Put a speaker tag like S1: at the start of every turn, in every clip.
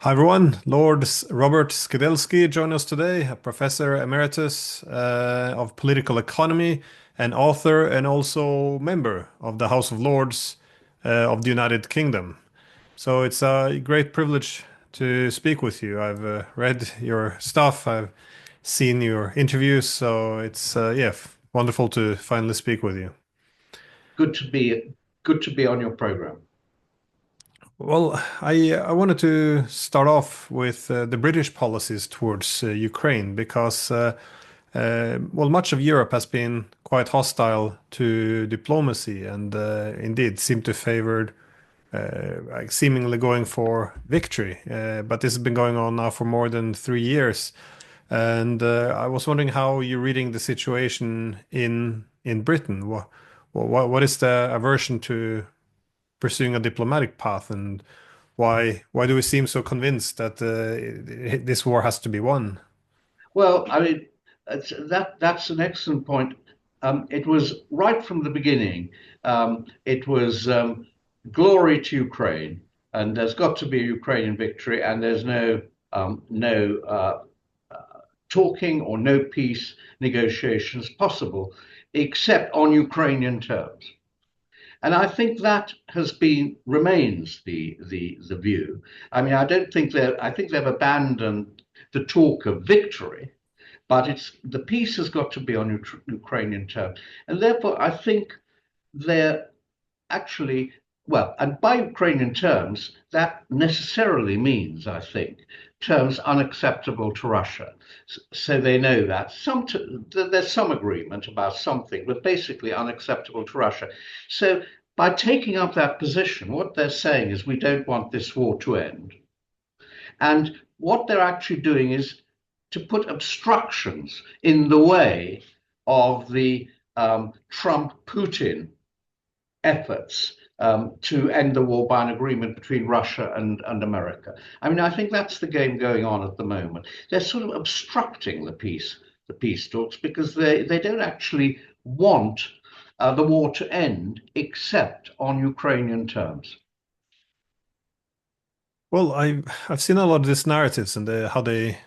S1: Hi everyone, Robert Skidelsky joined us today, a professor emeritus of political economy, an author, and also member of the House of Lords of the United Kingdom. So it's a great privilege to speak with you. I've read your stuff, I've seen your interviews, so it's wonderful to finally speak with you.
S2: Good to be good to be on your program.
S1: Well, I wanted to start off with the British policies towards Ukraine because well, much of Europe has been quite hostile to diplomacy and indeed seem to favor like seemingly going for victory. But this has been going on now for more than 3 years, and I was wondering how you're reading the situation in Britain. What is the aversion to pursuing a diplomatic path, and why do we seem so convinced that this war has to be won?
S2: Well, I mean, that's an excellent point. It was right from the beginning. It was glory to Ukraine, and there's got to be a Ukrainian victory, and there's no talking or no peace negotiations possible except on Ukrainian terms. And I think that has been remains the view. I mean, I think they've abandoned the talk of victory, but it's the peace has got to be on Ukrainian terms, and therefore I think they're actually well, and by Ukrainian terms, that necessarily means, I think, terms unacceptable to Russia. So they know that there's some agreement about something, but basically unacceptable to Russia. So by taking up that position, what they're saying is we don't want this war to end. And what they're actually doing is to put obstructions in the way of the Trump Putin efforts to end the war by an agreement between Russia and America. I mean, I think that's the game going on at the moment. They're sort of obstructing the peace talks, because they don't actually want the war to end except on Ukrainian terms.
S1: Well, I've seen a lot of these narratives and how they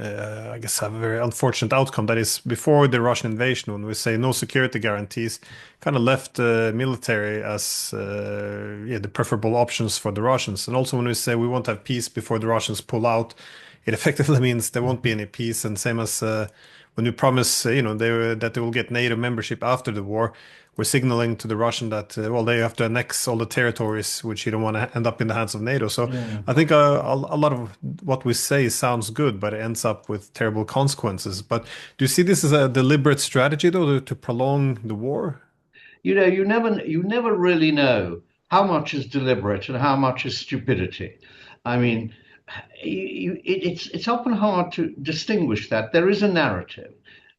S1: I guess have a very unfortunate outcome. That is, before the Russian invasion, when we say no security guarantees, kind of left the military as the preferable options for the Russians. And also when we say we won't have peace before the Russians pull out, it effectively means there won't be any peace. And same as when we promise, that they will get NATO membership after the war, we're signaling to the Russian that well, they have to annex all the territories, which you don't want to end up in the hands of NATO. So
S2: Yeah.
S1: I think a lot of what we say sounds good, but it ends up with terrible consequences. But do you see this as a deliberate strategy, though, to prolong the war?
S2: You never really know how much is deliberate and how much is stupidity. I mean, it's often hard to distinguish that. There is a narrative,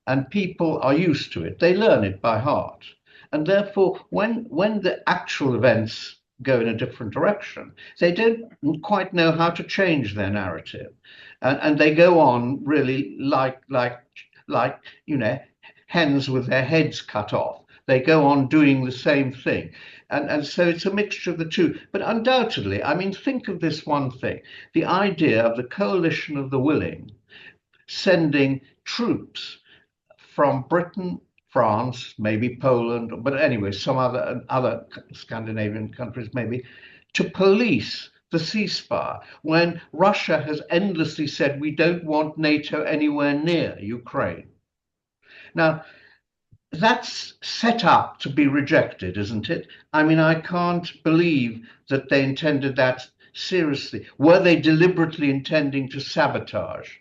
S2: and people are used to it. They learn it by heart, and therefore, when the actual events go in a different direction, they don't quite know how to change their narrative, and they go on really like you know hens with their heads cut off. They go on doing the same thing. And so it's a mixture of the two. But undoubtedly, I mean, think of this one thing, the idea of the coalition of the willing sending troops from Britain, France, maybe Poland, but anyway, some other Scandinavian countries maybe, to police the ceasefire when Russia has endlessly said we don't want NATO anywhere near Ukraine. Now, that's set up to be rejected, isn't it? I mean, I can't believe that they intended that seriously. Were they deliberately intending to sabotage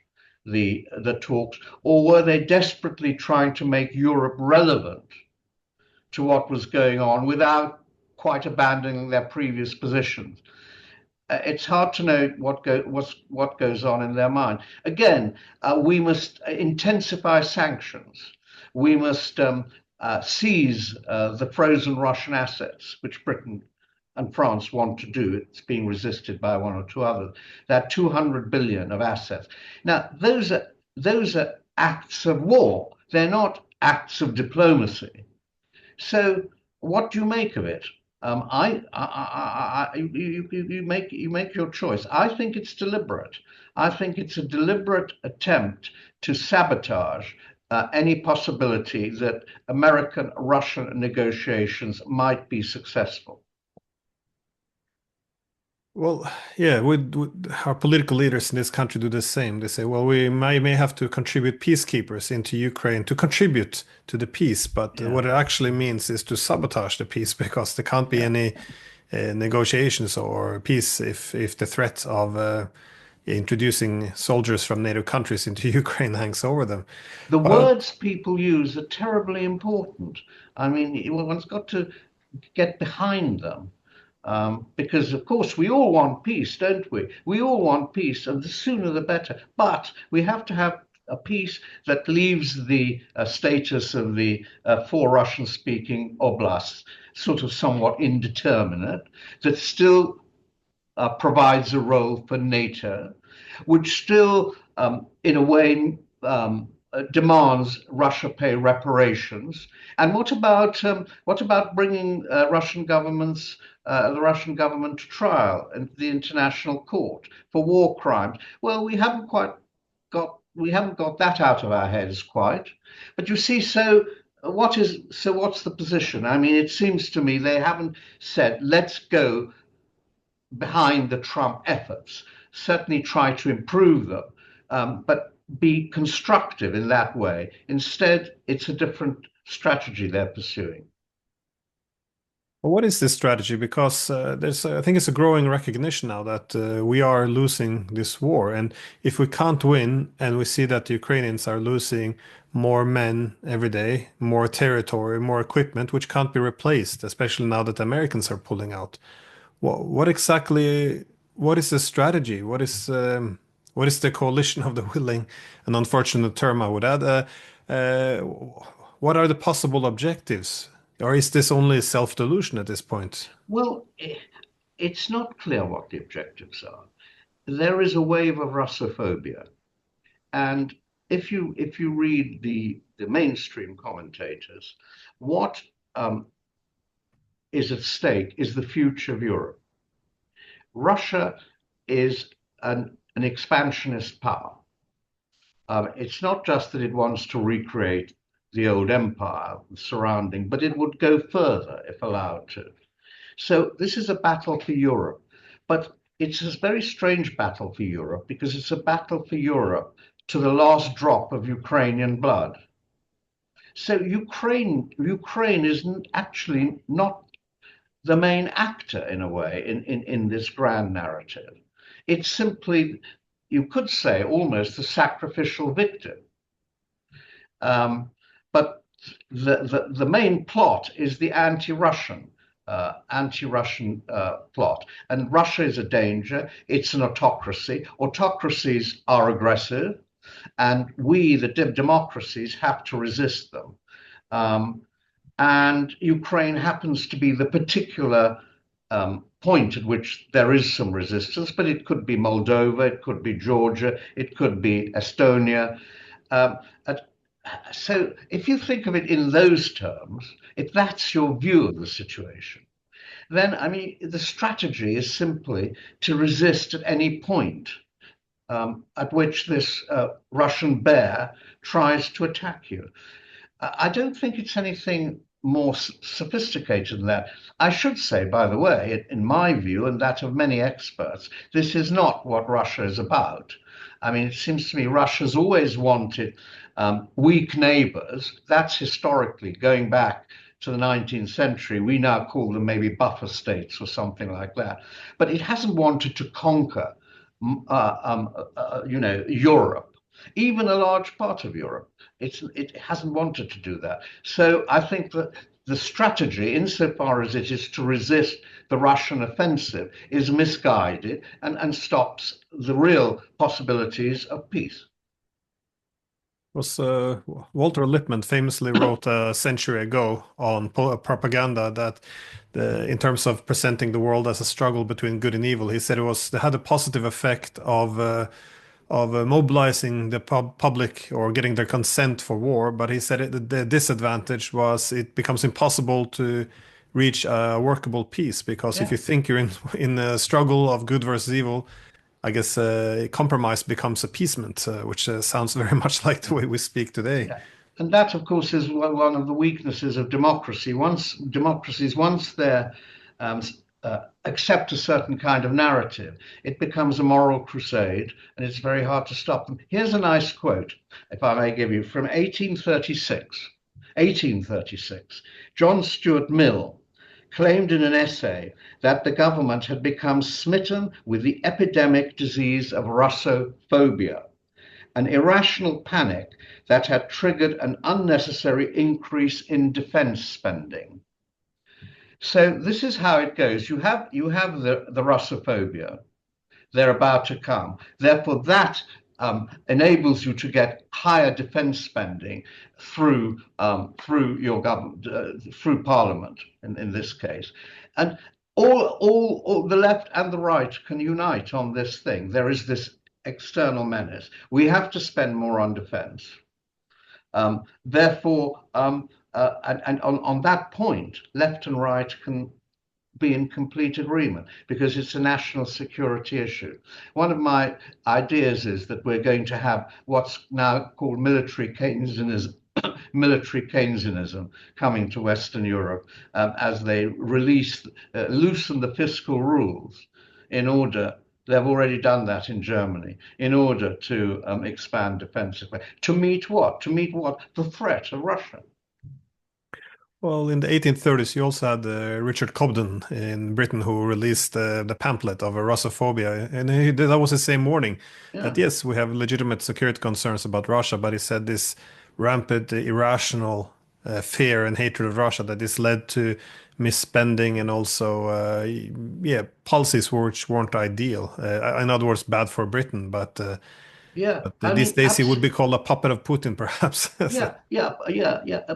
S2: the talks, or were they desperately trying to make Europe relevant to what was going on without quite abandoning their previous positions? It's hard to know what goes on in their mind. Again, we must intensify sanctions. We must seize the frozen Russian assets, which Britain and France want to do. It's being resisted by one or two others. That 200 billion of assets. Now, those are acts of war. They're not acts of diplomacy. So, what do you make of it? You make your choice. I think it's deliberate. I think it's a deliberate attempt to sabotage any possibility that American-Russian negotiations might be successful.
S1: Well, yeah, our political leaders in this country do the same. They say, well, we may have to contribute peacekeepers into Ukraine to contribute to the peace, but
S2: Yeah,
S1: what it actually means is to sabotage the peace because there can't be
S2: yeah.
S1: any negotiations or peace if the threat of introducing soldiers from NATO countries into Ukraine hangs over them.
S2: The
S1: Well,
S2: words people use are terribly important. I mean, one's got to get behind them. Because, of course, we all want peace, don't we? We all want peace, and the sooner the better. But we have to have a peace that leaves the status of the four Russian speaking oblasts sort of somewhat indeterminate, that still provides a role for NATO, which still, in a way, demands Russia pay reparations. And what about bringing the Russian government to trial and the International Court for war crimes? Well, we haven't got that out of our heads quite. But you see, what's the position? I mean, it seems to me they haven't said let's go behind the Trump efforts, certainly try to improve them, but be constructive in that way. Instead, it's a different strategy they're pursuing.
S1: what is this strategy? Because I think it's a growing recognition now that we are losing this war, and if we can't win, and we see that the Ukrainians are losing more men every day, more territory, more equipment, which can't be replaced, especially now that the Americans are pulling out. What exactly? What is the strategy? What is the coalition of the willing? An unfortunate term, I would add. Uh, what are the possible objectives? Or is this only self-delusion at this point?
S2: Well, it's not clear what the objectives are. There is a wave of Russophobia, and if you read the mainstream commentators, what is at stake is the future of Europe. Russia is an expansionist power. It's not just that it wants to recreate the old empire surrounding, but it would go further if allowed to. So this is a battle for Europe, but it's a very strange battle for Europe because it's a battle for Europe to the last drop of Ukrainian blood. So Ukraine is actually not the main actor in a way in this grand narrative. It's simply, you could say, almost a sacrificial victim. Um, but the main plot is the anti-Russian plot. And Russia is a danger. It's an autocracy. Autocracies are aggressive, and we, the democracies, have to resist them. Um, and Ukraine happens to be the particular point at which there is some resistance, but it could be Moldova, it could be Georgia, it could be Estonia. Um, so if you think of it in those terms, if that's your view of the situation, then I mean the strategy is simply to resist at any point at which this Russian bear tries to attack you. I don't think it's anything more sophisticated than that. I should say, by the way, in my view and that of many experts, this is not what Russia is about. I mean, it seems to me Russia's always wanted weak neighbors. That's historically going back to the 19th century. We now call them maybe buffer states or something like that. But it hasn't wanted to conquer, Europe, even a large part of Europe. It hasn't wanted to do that. So I think that the strategy, insofar as it is to resist the Russian offensive, is misguided and stops the real possibilities of peace.
S1: Was Walter Lippmann famously wrote a century ago on propaganda that in terms of presenting the world as a struggle between good and evil, he said it had a positive effect of mobilizing the public or getting their consent for war. But he said the disadvantage was it becomes impossible to reach a workable peace. Because if
S2: Yeah.
S1: you think you're in in a struggle of good versus evil, I guess compromise becomes appeasement, which sounds very much like the way we speak today.
S2: Yeah, and that, of course, is one of the weaknesses of democracy. Once democracies, once they accept a certain kind of narrative, it becomes a moral crusade, and it's very hard to stop them. Here's a nice quote, if I may give you, from 1836. 1836, John Stuart Mill claimed in an essay that the government had become smitten with the epidemic disease of Russophobia, an irrational panic that had triggered an unnecessary increase in defense spending. So this is how it goes. You have the Russophobia. They're about to come. Therefore, that enables you to get higher defense spending through your government, through Parliament in this case, and all the left and the right can unite on this thing. There is this external menace. We have to spend more on defense. Therefore, and on that point, left and right can be in complete agreement because it's a national security issue. One of my ideas is that we're going to have what's now called military Keynesianism. Military Keynesianism coming to Western Europe as they loosen the fiscal rules in order. They've already done that in Germany in order to expand defensively. To meet what? To meet what? The threat of Russia.
S1: Well, in the 1830s, you also had Richard Cobden in Britain who released the pamphlet of Russophobia. And that was the same morning that,
S2: Yeah.
S1: yes, we have legitimate security concerns about Russia, but he said this rampant, irrational fear and hatred of Russia that this led to misspending and also, yeah, policies which weren't ideal. In other words, bad for Britain.
S2: Yeah.
S1: But
S2: I
S1: these
S2: mean,
S1: days he would be
S2: absolutely.
S1: called a puppet of Putin, perhaps. So,
S2: Yeah.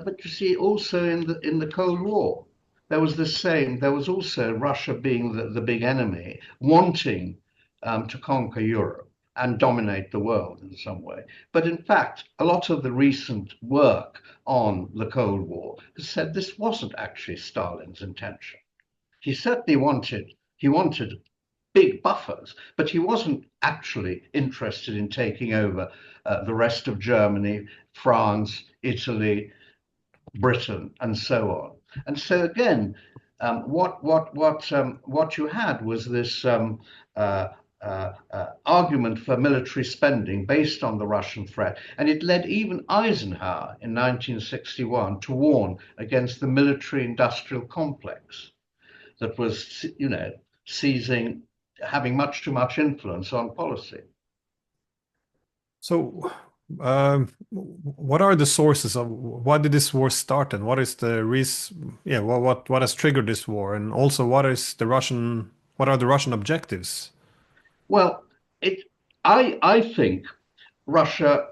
S2: But you see, also in the Cold War, there was the same. There was also Russia being the big enemy, wanting to conquer Europe and dominate the world in some way. But in fact, a lot of the recent work on the Cold War has said this wasn't actually Stalin's intention. He wanted big buffers, but he wasn't actually interested in taking over the rest of Germany, France, Italy, Britain, and so on. And so again, what you had was this argument for military spending based on the Russian threat, and it led even Eisenhower in 1961 to warn against the military-industrial complex that was, seizing, having much too much influence on policy.
S1: so what are the sources of why did this war start, and what is the reason? Yeah, what has triggered this war, and also what are the Russian objectives?
S2: Well, it, I think Russia,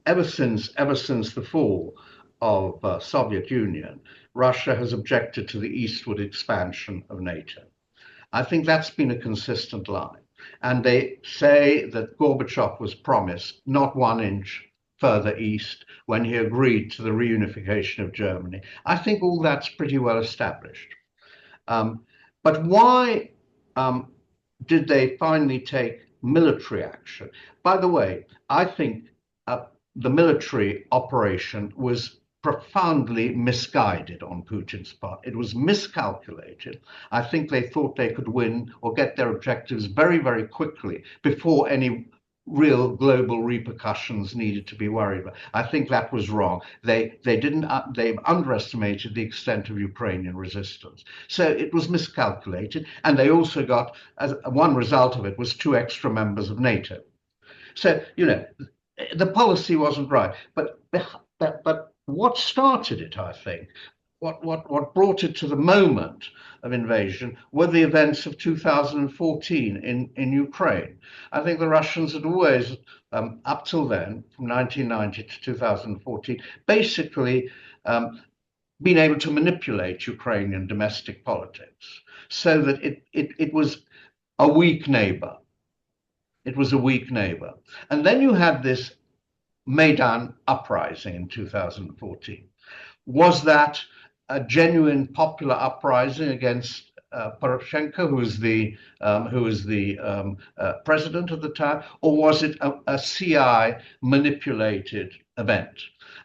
S2: ever since the fall of Soviet Union, Russia has objected to the eastward expansion of NATO. I think that's been a consistent line. And they say that Gorbachev was promised not 1 inch further east when he agreed to the reunification of Germany. I think all that's pretty well established. Um, but why um, did they finally take military action? By the way, I think the military operation was profoundly misguided on Putin's part. It was miscalculated. I think they thought they could win or get their objectives very, very quickly before any real global repercussions needed to be worried about. I think that was wrong. They underestimated the extent of Ukrainian resistance. So it was miscalculated, and they also got, as one result of it was, 2 extra members of NATO. So the policy wasn't right, but what started it, I think, what brought it to the moment of invasion were the events of 2014 in Ukraine. I think the Russians had always, up till then, from 1990 to 2014, basically been able to manipulate Ukrainian domestic politics so that it was a weak neighbor. It was a weak neighbor. And then you had this Maidan uprising in 2014. Was that a genuine popular uprising against Poroshenko, who was the president at the time, or was it a CI manipulated event?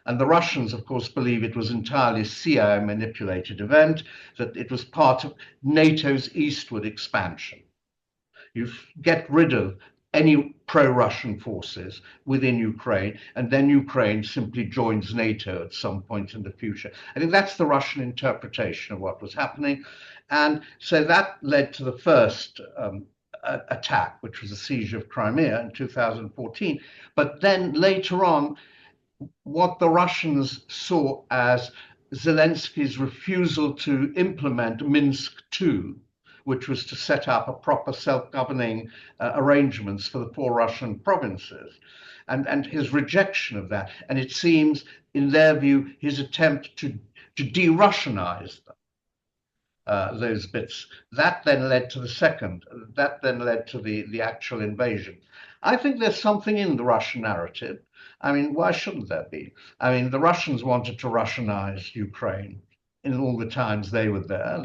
S2: And the Russians, of course, believe it was entirely a CI manipulated event, that it was part of NATO's eastward expansion. You get rid of any pro-Russian forces within Ukraine, and then Ukraine simply joins NATO at some point in the future. I think that's the Russian interpretation of what was happening. And so that led to the first attack, which was the siege of Crimea in 2014. But then later on, what the Russians saw as Zelensky's refusal to implement Minsk II, which was to set up a proper self-governing arrangements for the four Russian provinces, and his rejection of that. And it seems, in their view, his attempt to de-Russianize those bits. That then led to the actual invasion. I think there's something in the Russian narrative. I mean, why shouldn't there be? I mean, the Russians wanted to Russianize Ukraine in all the times they were there.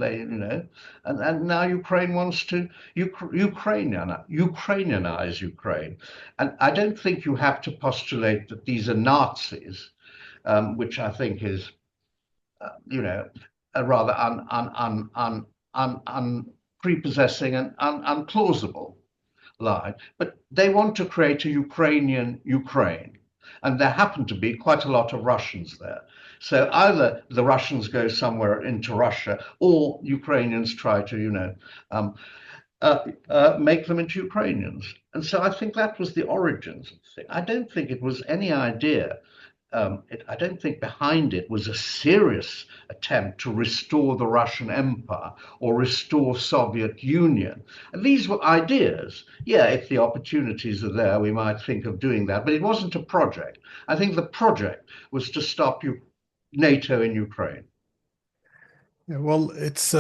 S2: And now Ukraine wants to Ukrainianize Ukraine. And I don't think you have to postulate that these are Nazis, which I think is, a rather unprepossessing and unplausible line. But they want to create a Ukrainian Ukraine. And there happen to be quite a lot of Russians there. So either the Russians go somewhere into Russia, or Ukrainians try to, make them into Ukrainians. And so I think that was the origins of the thing. I don't think it was any idea. I don't think behind it was a serious attempt to restore the Russian Empire or restore Soviet Union. And these were ideas. Yeah, if the opportunities are there, we might think of doing that. But it wasn't a project. I think the project was to stop NATO in Ukraine.
S1: Yeah, well, it's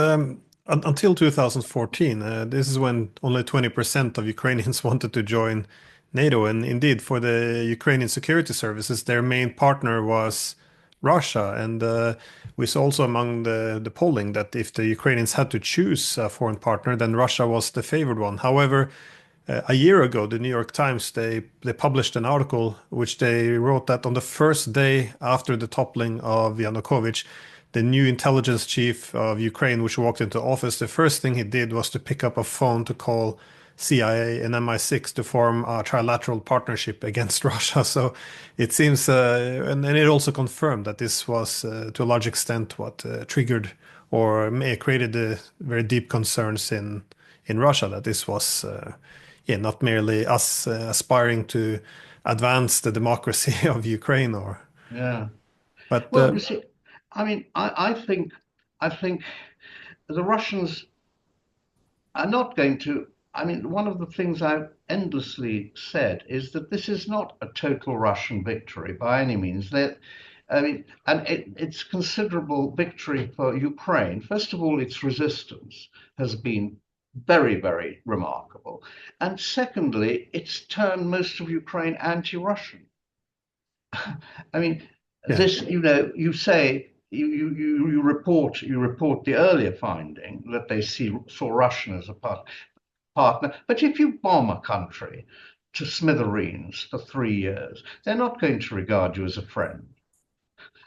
S1: until 2014. This is when only 20% of Ukrainians wanted to join NATO, and indeed, for the Ukrainian security services, their main partner was Russia. And we saw also among the polling that if the Ukrainians had to choose a foreign partner, then Russia was the favored one. However, a year ago, the New York Times they published an article which they wrote that on the first day after the toppling of Yanukovych, the new intelligence chief of Ukraine, which walked into office, the first thing he did was to pick up a phone to call CIA and MI6 to form a trilateral partnership against Russia. So it seems, and it also confirmed that this was to a large extent what triggered or created very deep concerns in Russia, that this was not merely us aspiring to advance the democracy of Ukraine, or
S2: Yeah.
S1: but
S2: Well, you see, I mean, I think the Russians are not going to. I mean, one of the things I've endlessly said is that this is not a total Russian victory by any means. I mean, and it's considerable victory for Ukraine. First of all, its resistance has been very, very remarkable. And secondly, it's turned most of Ukraine anti-Russian. I mean,
S1: yeah.
S2: this, you say you report the earlier finding that they saw Russian as a partner. But if you bomb a country to smithereens for 3 years, they're not going to regard you as a friend.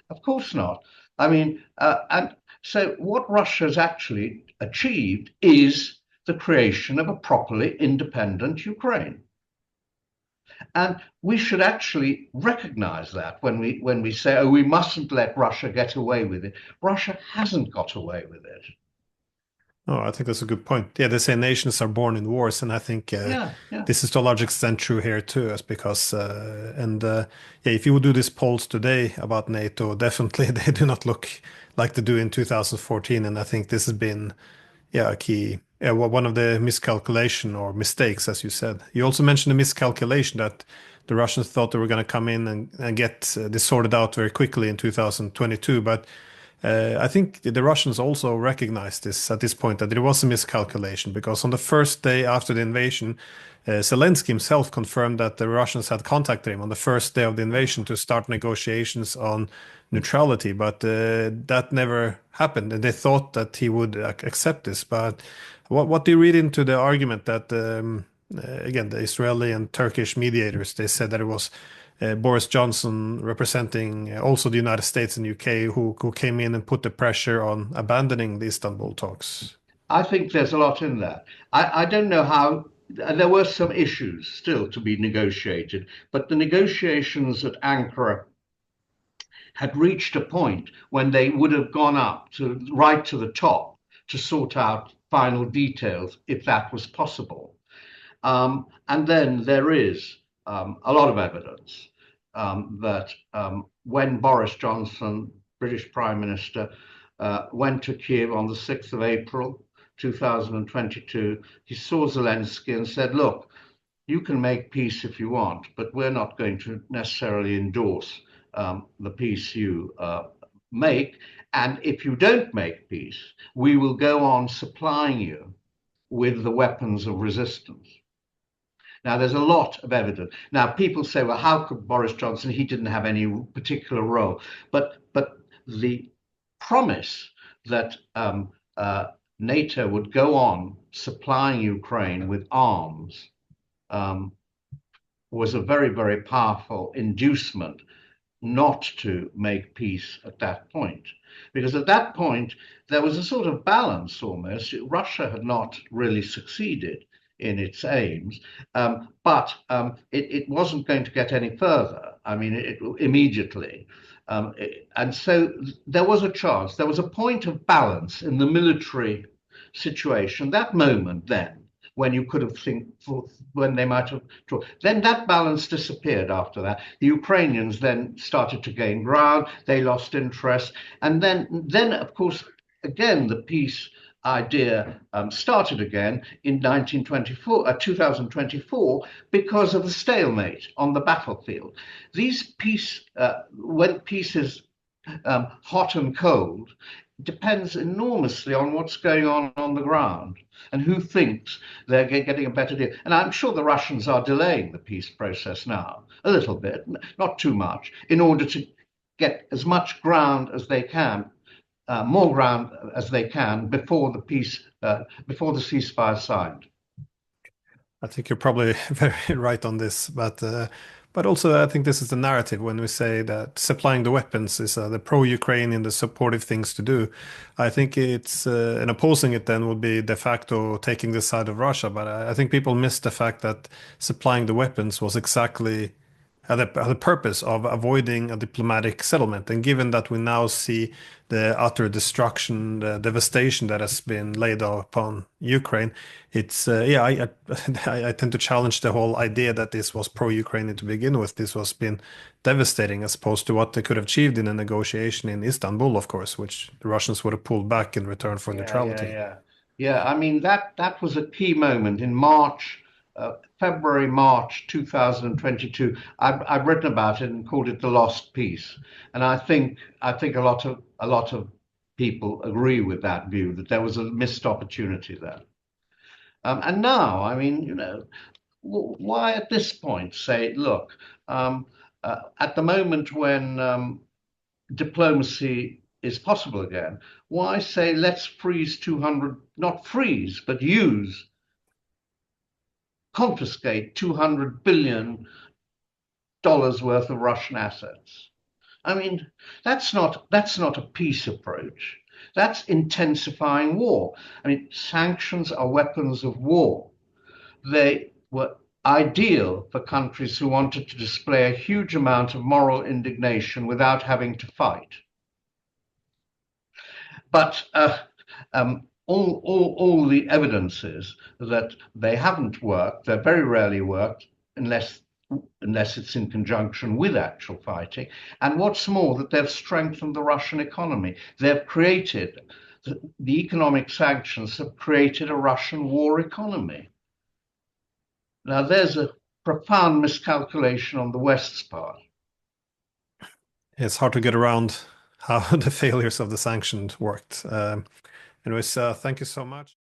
S2: Of course not. I mean, and so what Russia has actually achieved is the creation of a properly independent Ukraine. And we should actually recognize that when we say, oh, we mustn't let Russia get away with it. Russia hasn't got away with it.
S1: Oh, I think that's a good point. Yeah, they say nations are born in wars, and I think
S2: Yeah, yeah.
S1: this is to a large extent true here too, as because yeah, if you would do these polls today about NATO, definitely they do not look like they do in 2014, and I think this has been a key, one of the miscalculation or mistakes, as you said. You also mentioned the miscalculation that the Russians thought they were going to come in and get this sorted out very quickly in 2022, but I think the Russians also recognized this at this point that it was a miscalculation because on the first day after the invasion, Zelensky himself confirmed that the Russians had contacted him on the first day of the invasion to start negotiations on neutrality, but that never happened, and they thought that he would accept this. But what do you read into the argument that again the Israeli and Turkish mediators they said that it was Boris Johnson representing also the United States and UK who came in and put the pressure on abandoning the Istanbul talks.
S2: I think there's a lot in that. I don't know how. There were some issues still to be negotiated, but the negotiations at Ankara had reached a point when they would have gone up to right to the top to sort out final details if that was possible. And then there is a lot of evidence that when Boris Johnson, British Prime Minister, went to Kiev on the 6th of April 2022, he saw Zelensky and said, look, you can make peace if you want, but we're not going to necessarily endorse the peace you make. And if you don't make peace, we will go on supplying you with the weapons of resistance. Now, there's a lot of evidence. Now, people say, well, how could Boris Johnson? He didn't have any particular role. But the promise that NATO would go on supplying Ukraine with arms was a very, very powerful inducement not to make peace at that point. Because at that point, there was a sort of balance almost. Russia had not really succeeded in its aims, but it wasn't going to get any further. I mean, immediately. And so there was a chance, there was a point of balance in the military situation, that moment then, when you could have think when they might have talked. Then that balance disappeared after that. The Ukrainians then started to gain ground, they lost interest. And then of course, again, the peace idea started again in 2024 because of the stalemate on the battlefield. When peace is hot and cold, depends enormously on what's going on the ground and who thinks they're getting a better deal. And I'm sure the Russians are delaying the peace process now, a little bit, not too much, in order to get as much ground as they can, more ground as they can before the ceasefire is signed.
S1: I think you're probably very right on this, but also I think this is the narrative when we say that supplying the weapons is the pro-Ukrainian, the supportive things to do. I think it's and opposing it then would be de facto taking the side of Russia. But I think people miss the fact that supplying the weapons was exactly had the purpose of avoiding a diplomatic settlement. And given that we now see the utter destruction, the devastation that has been laid upon Ukraine, it's yeah, I tend to challenge the whole idea that this was pro-Ukrainian to begin with. This was been devastating as opposed to what they could have achieved in a negotiation in Istanbul, of course, which the Russians would have pulled back in return for neutrality.
S2: Yeah. I mean, that was a key moment in March. February, March 2022. I've written about it and called it the lost peace, and I think a lot of people agree with that view that there was a missed opportunity there. And now, I mean, why at this point say, look, at the moment when diplomacy is possible again, why say let's freeze 200, not freeze, but confiscate $200 billion worth of Russian assets? I mean, that's not a peace approach. That's intensifying war. I mean, sanctions are weapons of war. They were ideal for countries who wanted to display a huge amount of moral indignation without having to fight. But all the evidence is that they haven't worked. They very rarely worked unless it's in conjunction with actual fighting. And what's more, that they've strengthened the Russian economy. They've created the economic sanctions have created a Russian war economy. Now, there's a profound miscalculation on the West's part.
S1: It's hard to get around how the failures of the sanctions worked. Anyways, thank you so much.